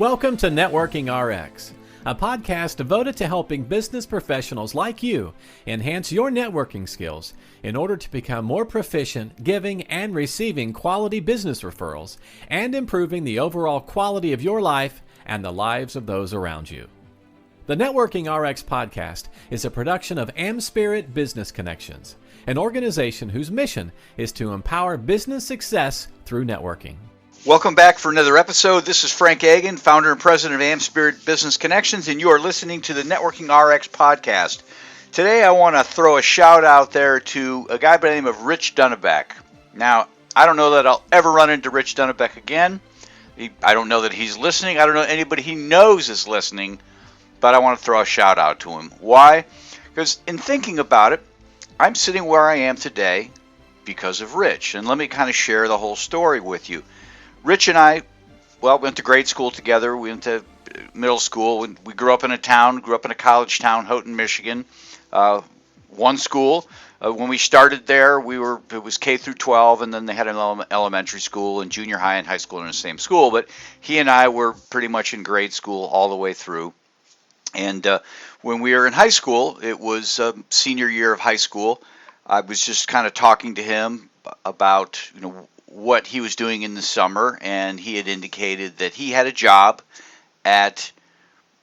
Welcome to Networking RX, a podcast devoted to helping business professionals like you enhance your networking skills in order to become more proficient giving and receiving quality business referrals and improving the overall quality of your life and the lives of those around you. The Networking RX podcast is a production of AmSpirit Business Connections, an organization whose mission is to empower business success through networking. Welcome back for another episode. This is Frank Agan, founder and president of AmSpirit Business Connections, and you are listening to the Networking RX podcast. Today I want to throw a shout out there to a guy by the name of Rich Dunnebeck. Now, I don't know that I'll ever run into Rich Dunnebeck again. I don't know that he's listening. I don't know anybody he knows is listening, but I want to throw a shout out to him. Why? Because in thinking about it, I'm sitting where I am today because of Rich, and let me kind of share the whole story with you. Rich and I, went to grade school together. We went to middle school. We grew up in a college town, Houghton, Michigan. One school. When we started there, it was K through 12, and then they had an elementary school and junior high and high school in the same school. But he and I were pretty much in grade school all the way through. And when we were in high school, it was senior year of high school. I was just kind of talking to him about, what he was doing in the summer, and he had indicated that he had a job at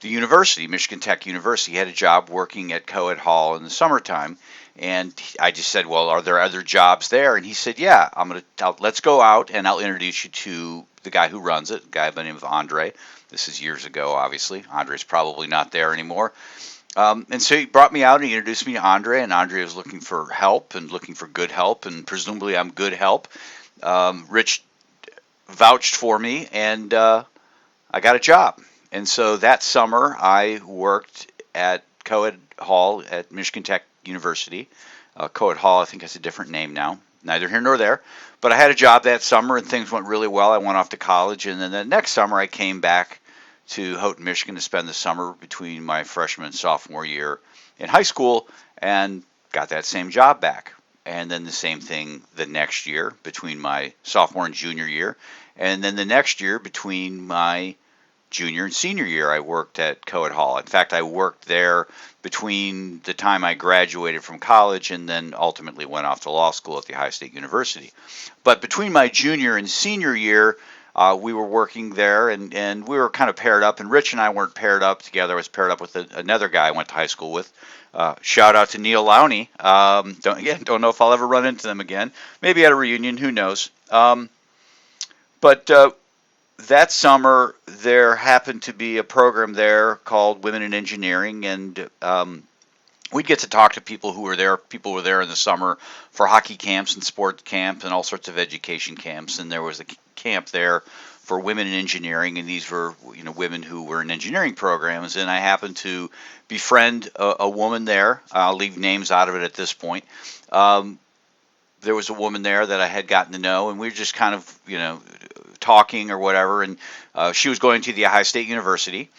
the university, Michigan Tech University. He had a job working at Coed Hall in the summertime, and I just said, well, are there other jobs there? And he said, yeah, let's go out, and I'll introduce you to the guy who runs it, a guy by the name of Andre. This is years ago, obviously. Andre's probably not there anymore. And so he brought me out and he introduced me to Andre, and Andre was looking for help and looking for good help, and presumably I'm good help. Rich vouched for me, and I got a job. And so that summer, I worked at Coed Hall at Michigan Tech University. Coed Hall, I think, has a different name now. Neither here nor there. But I had a job that summer, and things went really well. I went off to college, and then the next summer, I came back to Houghton, Michigan to spend the summer between my freshman and sophomore year in high school, and got that same job back. And then the same thing the next year between my sophomore and junior year. And then the next year between my junior and senior year, I worked at Coed Hall. In fact, I worked there between the time I graduated from college and then ultimately went off to law school at the Ohio State University. But between my junior and senior year, we were working there, and we were kind of paired up. And Rich and I weren't paired up together. I was paired up with another guy I went to high school with. Shout out to Neil Lowney. Don't know if I'll ever run into them again. Maybe at a reunion, who knows. But that summer, there happened to be a program there called Women in Engineering, and we'd get to talk to people who were there. People were there in the summer for hockey camps and sports camps and all sorts of education camps. And there was a camp there for women in engineering, and these were women who were in engineering programs. And I happened to befriend a woman there. I'll leave names out of it at this point. There was a woman there that I had gotten to know, and we were just kind of talking or whatever. And she was going to the Ohio State University,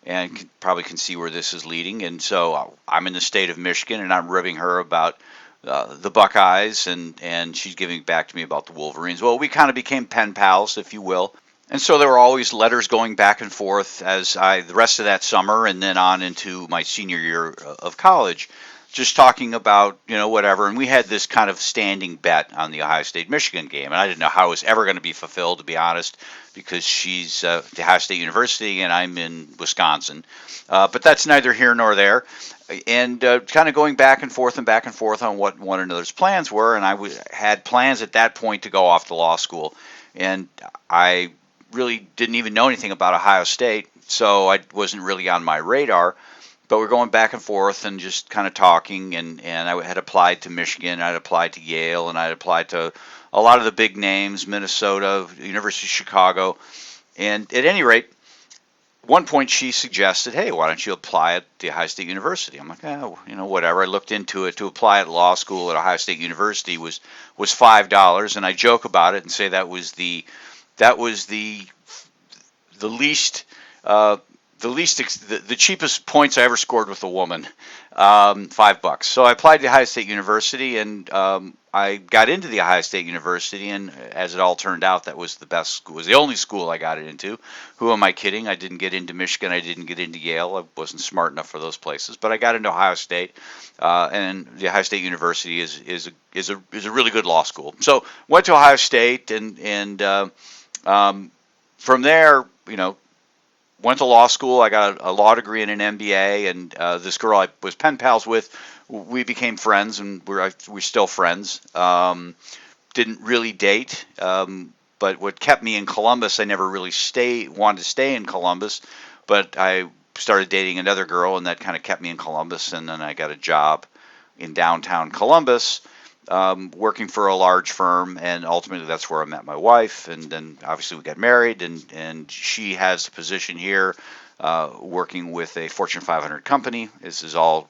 and probably can see where this is leading. And so I'm in the state of Michigan, and I'm ribbing her about the Buckeyes, and she's giving back to me about the Wolverines. Well, we kind of became pen pals, if you will. And so there were always letters going back and forth as the rest of that summer and then on into my senior year of college, just talking about, whatever. And we had this kind of standing bet on the Ohio State-Michigan game. And I didn't know how it was ever going to be fulfilled, to be honest, because she's at the Ohio State University and I'm in Wisconsin. But that's neither here nor there. And kind of going back and forth on what one another's plans were. And I had plans at that point to go off to law school. And I really didn't even know anything about Ohio State, so I wasn't really on my radar. But we're going back and forth and just kind of talking, and I had applied to Michigan, I'd applied to Yale, and I'd applied to a lot of the big names, Minnesota, University of Chicago. And at any rate, at one point she suggested, hey, why don't you apply at the Ohio State University? I'm like, whatever. I looked into it. To apply at law school at Ohio State University was $5, and I joke about it and say that was the least the cheapest points I ever scored with a woman, $5. So I applied to Ohio State University, and I got into the Ohio State University, and as it all turned out, that was the best school, was the only school I got into. Who am I kidding? I didn't get into Michigan, I didn't get into Yale, I wasn't smart enough for those places, but I got into Ohio State, and the Ohio State University is a really good law school. So went to Ohio State, and from there, went to law school. I got a law degree and an MBA, and this girl I was pen pals with, we became friends, and we're still friends. Didn't really date, but what kept me in Columbus, I never really wanted to stay in Columbus, but I started dating another girl, and that kind of kept me in Columbus, and then I got a job in downtown Columbus, working for a large firm, and ultimately that's where I met my wife, and then obviously we got married, and she has a position here, working with a Fortune 500 company. This is all,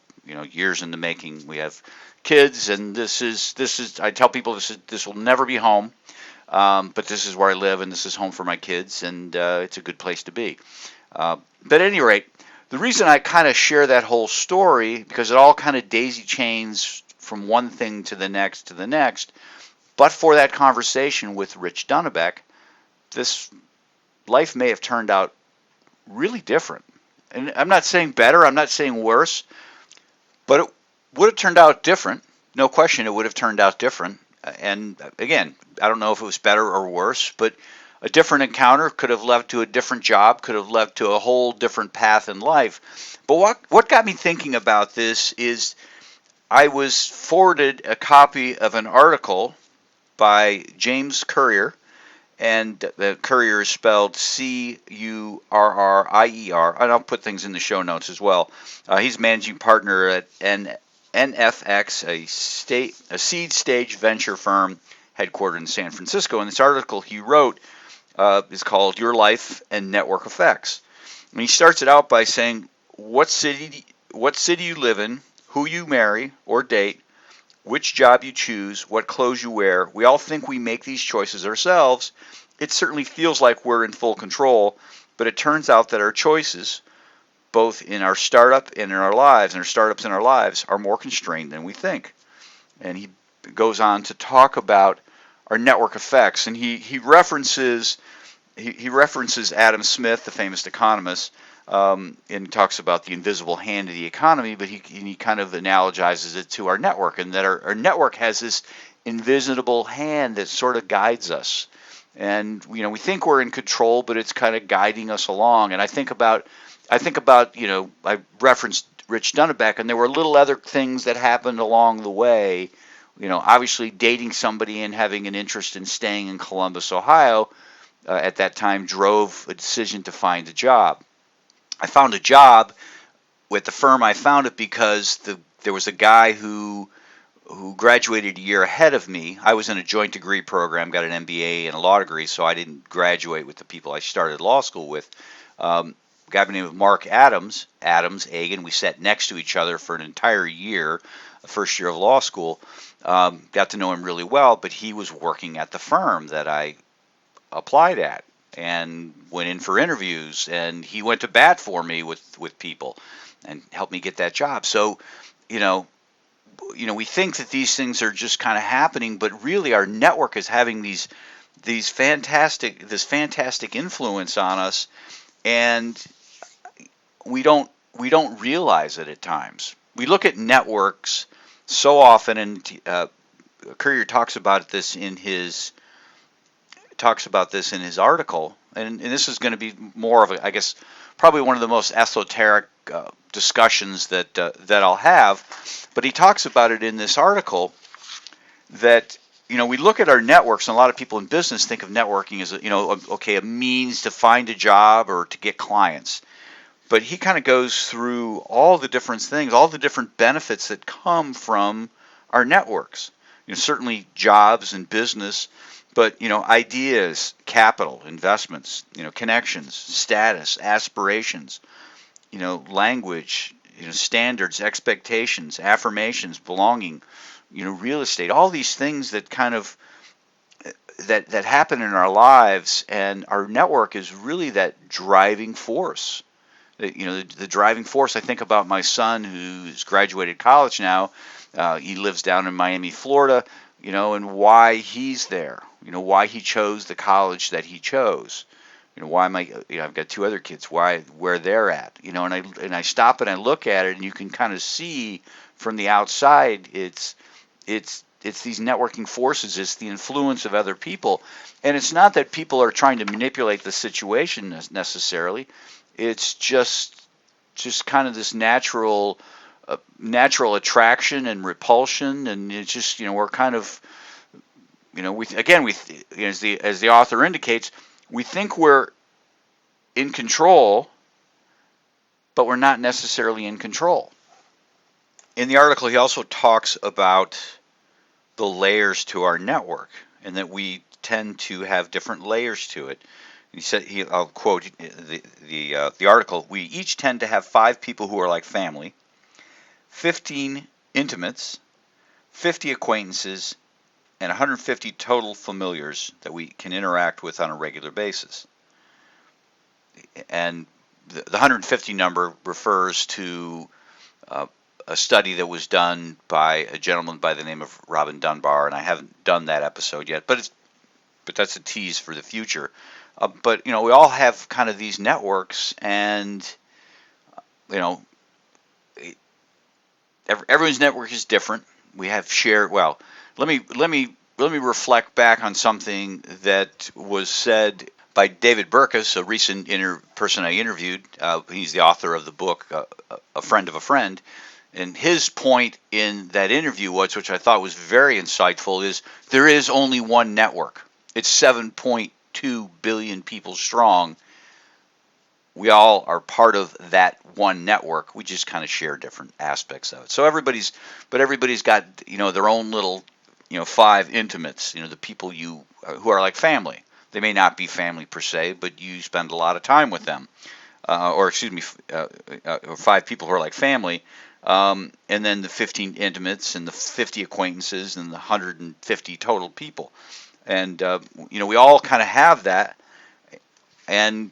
years in the making. We have kids, and this is I tell people this will never be home, but this is where I live, and this is home for my kids, and it's a good place to be. But at any rate, the reason I kind of share that whole story, because it all kind of daisy chains from one thing to the next, but for that conversation with Rich Dunnebeck, this life may have turned out really different. And I'm not saying better, I'm not saying worse, but it would have turned out different. No question, it would have turned out different. And again, I don't know if it was better or worse, but a different encounter could have led to a different job, could have led to a whole different path in life. But what got me thinking about this is I was forwarded a copy of an article by James Currier, and the Currier is spelled Currier, and I'll put things in the show notes as well. He's managing partner at NFX, a seed stage venture firm headquartered in San Francisco. And this article he wrote is called Your Life and Network Effects. And he starts it out by saying, what city you live in, who you marry or date, which job you choose, what clothes you wear. We all think we make these choices ourselves. It certainly feels like we're in full control, but it turns out that our choices, both in our startup and in our lives, and our startups and our lives, are more constrained than we think. And he goes on to talk about our network effects, and he references Adam Smith, the famous economist, and talks about the invisible hand of the economy, but he kind of analogizes it to our network, and that our network has this invisible hand that sort of guides us. And we think we're in control, but it's kind of guiding us along. And I think about I referenced Rich Dunnebeck, and there were little other things that happened along the way. Obviously dating somebody and having an interest in staying in Columbus, Ohio, at that time drove a decision to find a job. I found a job with the firm. I found it because there was a guy who graduated a year ahead of me. I was in a joint degree program, got an MBA and a law degree, so I didn't graduate with the people I started law school with. A guy by the name of Mark Adams, Agan. We sat next to each other for an entire year, the first year of law school. Got to know him really well, but he was working at the firm that I applied at, and went in for interviews, and he went to bat for me with people and helped me get that job. So, we think that these things are just kind of happening, but really our network is having this fantastic influence on us, and we don't realize it at times. We look at networks so often, and Currier talks about this in his article, and this is going to be more of I guess, probably one of the most esoteric discussions that I'll have. But he talks about it in this article that we look at our networks, and a lot of people in business think of networking as a means to find a job or to get clients. But he kind of goes through all the different things, all the different benefits that come from our networks. Certainly jobs and business, but ideas, capital, investments, connections, status, aspirations, language, standards, expectations, affirmations, belonging, real estate, all these things that kind of that happen in our lives, and our network is really that driving force. The driving force. I think about my son who's graduated college now. He lives down in Miami, Florida, and why he's there, why he chose the college that he chose. Why am I, I've got two other kids, where they're at, and I stop and I look at it, and you can kind of see from the outside, it's these networking forces, it's the influence of other people. And it's not that people are trying to manipulate the situation necessarily. It's just kind of this natural attraction and repulsion, and it's just, we're kind of, as the author indicates, we think we're in control, but we're not necessarily in control. In the article, he also talks about the layers to our network, and that we tend to have different layers to it. He said, I'll quote the article, we each tend to have 5 people who are like family, 15 intimates, 50 acquaintances, and 150 total familiars that we can interact with on a regular basis. And the 150 number refers to a study that was done by a gentleman by the name of Robin Dunbar, and I haven't done that episode yet, but that's a tease for the future. But we all have kind of these networks, and everyone's network is different. We have shared. Well, let me reflect back on something that was said by David Burkus, a recent person I interviewed. He's the author of the book A Friend of a Friend. And his point in that interview was, which I thought was very insightful, is there is only one network. It's 7.2 billion people strong. We all are part of that one network. We just kind of share different aspects of it. So everybody's got, their own little, 5 intimates, the people who are like family. They may not be family per se, but you spend a lot of time with them. Or 5 people who are like family. And then the 15 intimates and the 50 acquaintances and the 150 total people. And, we all kind of have that. And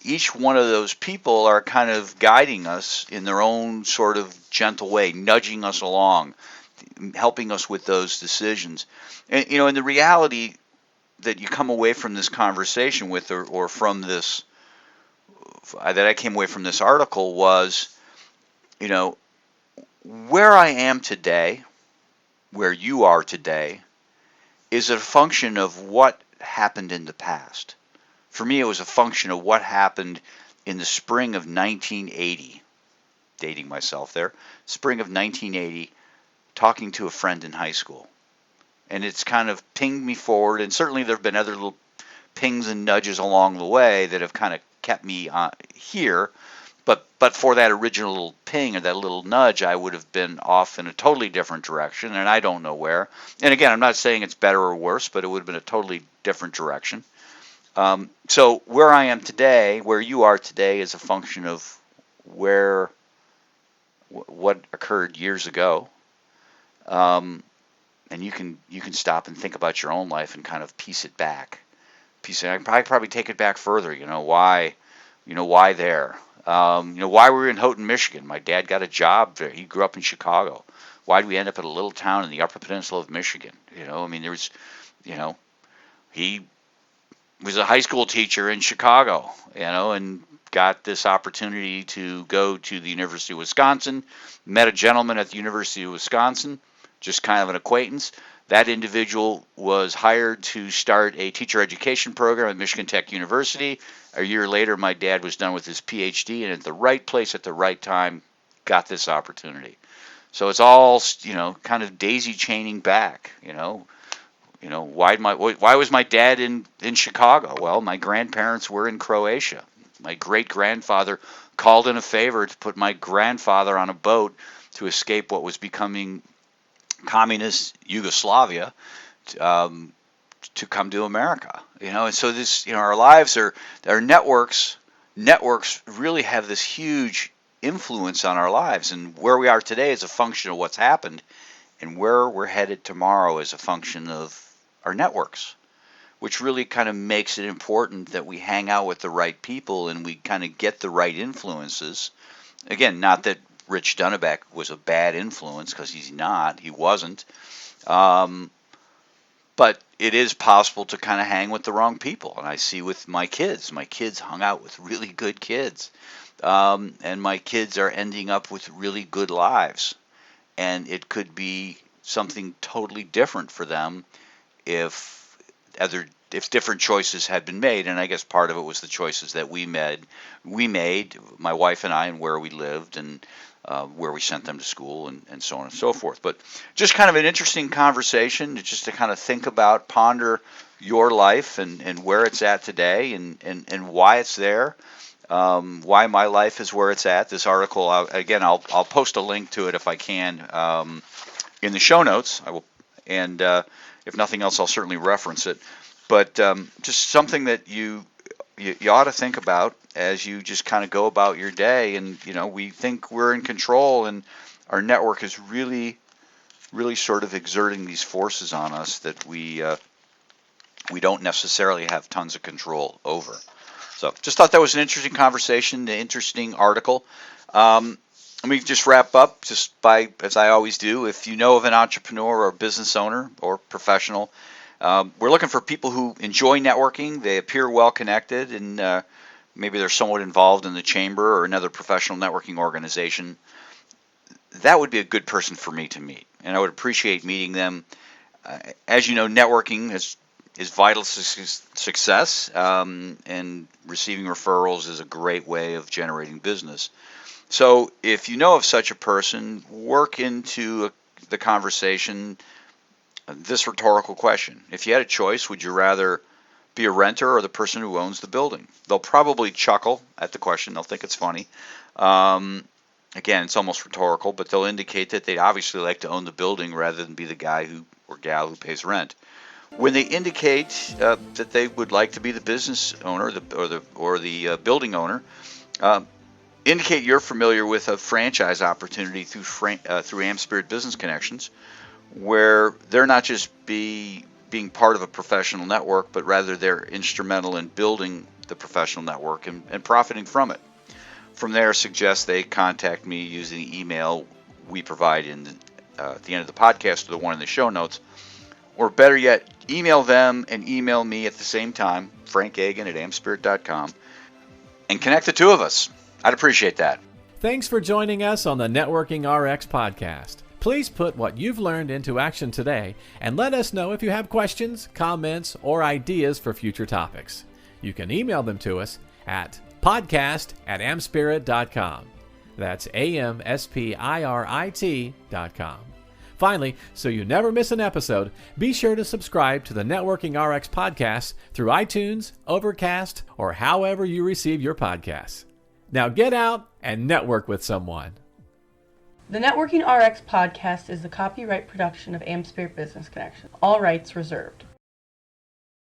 each one of those people are kind of guiding us in their own sort of gentle way, nudging us along, helping us with those decisions. And, and the reality that you come away from this conversation with, or from this, that I came away from this article was, where I am today, where you are today, is a function of what happened in the past. For me, it was a function of what happened in the spring of 1980, dating myself there, spring of 1980, talking to a friend in high school. And it's kind of pinged me forward, and certainly there have been other little pings and nudges along the way that have kind of kept me here. But for that original little ping or that little nudge, I would have been off in a totally different direction, and I don't know where. And again, I'm not saying it's better or worse, but it would have been a totally different direction. So where I am today, where you are today, is a function of what occurred years ago. And you can stop and think about your own life and kind of piece it back. I probably take it back further. Why there? Why were we in Houghton, Michigan? My dad got a job there. He grew up in Chicago. Why did we end up at a little town in the Upper Peninsula of Michigan? There was, he was a high school teacher in Chicago, and got this opportunity to go to the University of Wisconsin, met a gentleman at the University of Wisconsin, just kind of an acquaintance. That individual was hired to start a teacher education program at Michigan Tech University. A year later, my dad was done with his PhD, and at the right place at the right time, got this opportunity. So it's all, kind of daisy chaining back, why was my dad in Chicago? Well, my grandparents were in Croatia. My great-grandfather called in a favor to put my grandfather on a boat to escape what was becoming communist Yugoslavia, to come to America. And so this, our lives our networks really have this huge influence on our lives, and where we are today is a function of what's happened, and where we're headed tomorrow is a function of our networks. which really kind of makes it important that we hang out with the right people and we kind of get the right influences. Again, not that Rich Dunnebeck was a bad influence, because he wasn't. But it is possible to kind of hang with the wrong people. And I see with my kids hung out with really good kids. And my kids are ending up with really good lives. And it could be something totally different for them if different choices had been made. And I guess part of it was the choices that we made, my wife and I, and where we lived, and where we sent them to school, and so on and so forth. But just kind of an interesting conversation, just to kind of think about, ponder your life and where it's at today, and why it's there, why my life is where it's at. This article, I'll post a link to it if I can in the show notes. I will, and if nothing else, I'll certainly reference it. But just something that you ought to think about as you just kind of go about your day. And, we think we're in control, and our network is really, really sort of exerting these forces on us that we don't necessarily have tons of control over. So just thought that was an interesting conversation, an interesting article. Let me just wrap up just by, as I always do, if you know of an entrepreneur or business owner or professional, we're looking for people who enjoy networking. They appear well connected, and maybe they're somewhat involved in the chamber or another professional networking organization. That would be a good person for me to meet, and I would appreciate meeting them. As you know, networking is vital to success, and receiving referrals is a great way of generating business. So if you know of such a person, work into the conversation this rhetorical question. If you had a choice, would you rather be a renter or the person who owns the building? They'll probably chuckle at the question. They'll think it's funny. Again, it's almost rhetorical, but they'll indicate that they'd obviously like to own the building rather than be the guy or gal who pays rent. When they indicate that they would like to be the business owner or the building owner, indicate you're familiar with a franchise opportunity through AmSpirit Business Connections, where they're not just being part of a professional network, but rather they're instrumental in building the professional network and profiting from it. From there, suggest they contact me using the email we provide at the end of the podcast, or the one in the show notes, or better yet, email them and email me at the same time, frankagan@amspirit.com, and connect the two of us. I'd appreciate that. Thanks for joining us on the Networking RX podcast. Please put what you've learned into action today, and let us know if you have questions, comments, or ideas for future topics. You can email them to us at podcast@amspirit.com. That's AmSpirit.com. Finally, so you never miss an episode, be sure to subscribe to the Networking RX podcast through iTunes, Overcast, or however you receive your podcasts. Now get out and network with someone. The Networking RX podcast is the copyright production of AmSpirit Business Connection. All rights reserved.